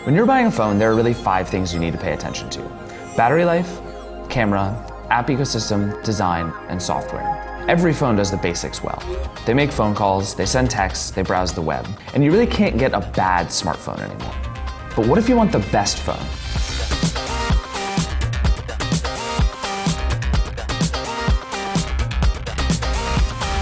When you're buying a phone, there are really 5 things you need to pay attention to: battery life, camera, app ecosystem, design, and software. Every phone does the basics well. They make phone calls, they send texts, they browse the web, and you really can't get a bad smartphone anymore. But what if you want the best phone?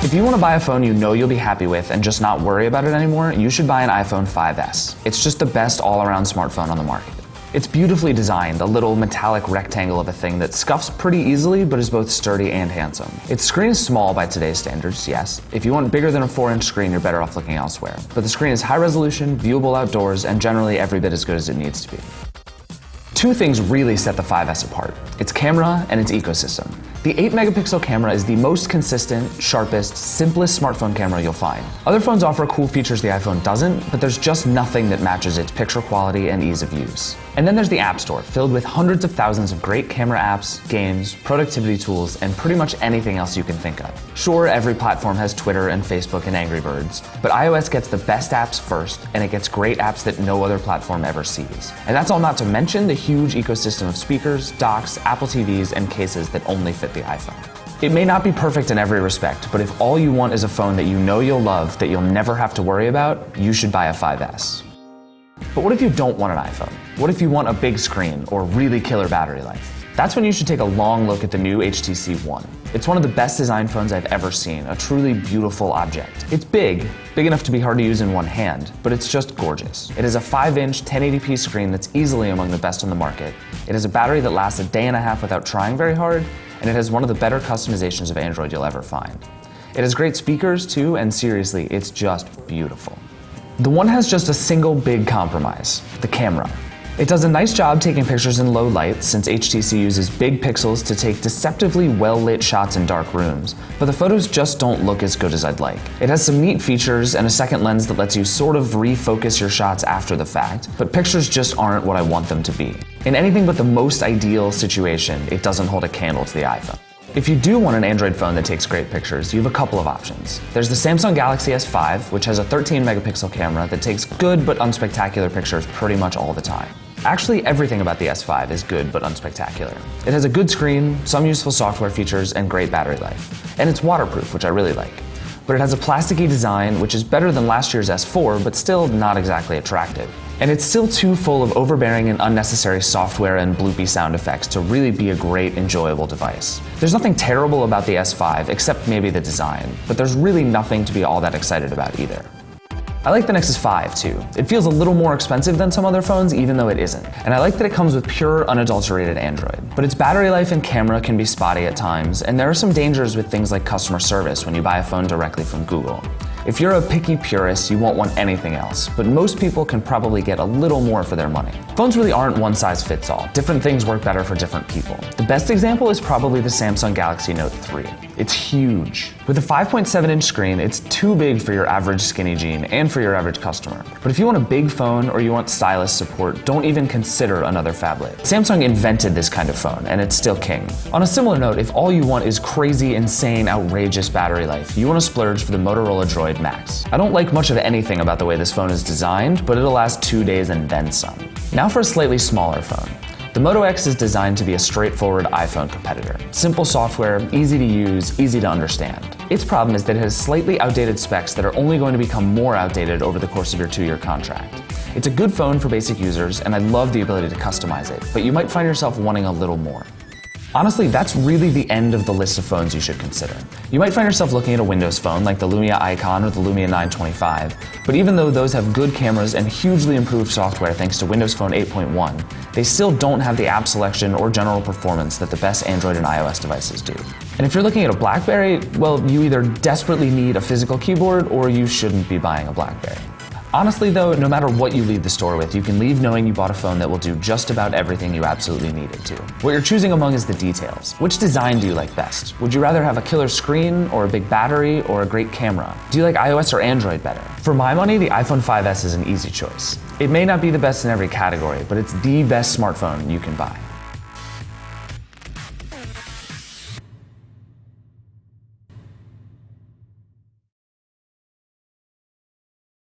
If you want to buy a phone you know you'll be happy with and just not worry about it anymore, you should buy an iPhone 5S. It's just the best all-around smartphone on the market. It's beautifully designed, a little metallic rectangle of a thing that scuffs pretty easily but is both sturdy and handsome. Its screen is small by today's standards, yes. If you want bigger than a 4-inch screen, you're better off looking elsewhere. But the screen is high resolution, viewable outdoors, and generally every bit as good as it needs to be. 2 things really set the 5S apart: its camera and its ecosystem. The 8-megapixel camera is the most consistent, sharpest, simplest smartphone camera you'll find. Other phones offer cool features the iPhone doesn't, but there's just nothing that matches its picture quality and ease of use. And then there's the App Store, filled with hundreds of thousands of great camera apps, games, productivity tools, and pretty much anything else you can think of. Sure, every platform has Twitter and Facebook and Angry Birds, but iOS gets the best apps first, and it gets great apps that no other platform ever sees. And that's all not to mention the huge ecosystem of speakers, docks, Apple TVs, and cases that only fit the iPhone. It may not be perfect in every respect, but if all you want is a phone that you know you'll love, that you'll never have to worry about, you should buy a 5S. But what if you don't want an iPhone? What if you want a big screen or really killer battery life? That's when you should take a long look at the new HTC One. It's one of the best designed phones I've ever seen, a truly beautiful object. It's big enough to be hard to use in one hand, but it's just gorgeous. It has a 5-inch 1080p screen that's easily among the best on the market. It has a battery that lasts a day and a half without trying very hard, and it has one of the better customizations of Android you'll ever find. It has great speakers too, and seriously, it's just beautiful. The One has just a single big compromise: the camera. It does a nice job taking pictures in low light, since HTC uses big pixels to take deceptively well-lit shots in dark rooms, but the photos just don't look as good as I'd like. It has some neat features and a second lens that lets you sort of refocus your shots after the fact, but pictures just aren't what I want them to be. In anything but the most ideal situation, it doesn't hold a candle to the iPhone. If you do want an Android phone that takes great pictures, you have a couple of options. There's the Samsung Galaxy S5, which has a 13-megapixel camera that takes good but unspectacular pictures pretty much all the time. Actually, everything about the S5 is good but unspectacular. It has a good screen, some useful software features, and great battery life. And it's waterproof, which I really like. But it has a plasticky design, which is better than last year's S4, but still not exactly attractive. And it's still too full of overbearing and unnecessary software and bloopy sound effects to really be a great, enjoyable device. There's nothing terrible about the S5, except maybe the design, but there's really nothing to be all that excited about either. I like the Nexus 5 too. It feels a little more expensive than some other phones, even though it isn't. And I like that it comes with pure, unadulterated Android. But its battery life and camera can be spotty at times, and there are some dangers with things like customer service when you buy a phone directly from Google. If you're a picky purist, you won't want anything else, but most people can probably get a little more for their money. Phones really aren't one size fits all. Different things work better for different people. The best example is probably the Samsung Galaxy Note 3. It's huge. With a 5.7-inch screen, it's too big for your average skinny jean and for your average customer. But if you want a big phone or you want stylus support, don't even consider another phablet. Samsung invented this kind of phone, and it's still king. On a similar note, if all you want is crazy, insane, outrageous battery life, you want to splurge for the Motorola Droid Max. I don't like much of anything about the way this phone is designed, but it'll last 2 days and then some. Now for a slightly smaller phone. The Moto X is designed to be a straightforward iPhone competitor. Simple software, easy to use, easy to understand. Its problem is that it has slightly outdated specs that are only going to become more outdated over the course of your 2-year contract. It's a good phone for basic users, and I love the ability to customize it, but you might find yourself wanting a little more. Honestly, that's really the end of the list of phones you should consider. You might find yourself looking at a Windows phone like the Lumia Icon or the Lumia 925, but even though those have good cameras and hugely improved software thanks to Windows Phone 8.1, they still don't have the app selection or general performance that the best Android and iOS devices do. And if you're looking at a BlackBerry, well, you either desperately need a physical keyboard or you shouldn't be buying a BlackBerry. Honestly though, no matter what you leave the store with, you can leave knowing you bought a phone that will do just about everything you absolutely need it to. What you're choosing among is the details. Which design do you like best? Would you rather have a killer screen, or a big battery, or a great camera? Do you like iOS or Android better? For my money, the iPhone 5S is an easy choice. It may not be the best in every category, but it's the best smartphone you can buy.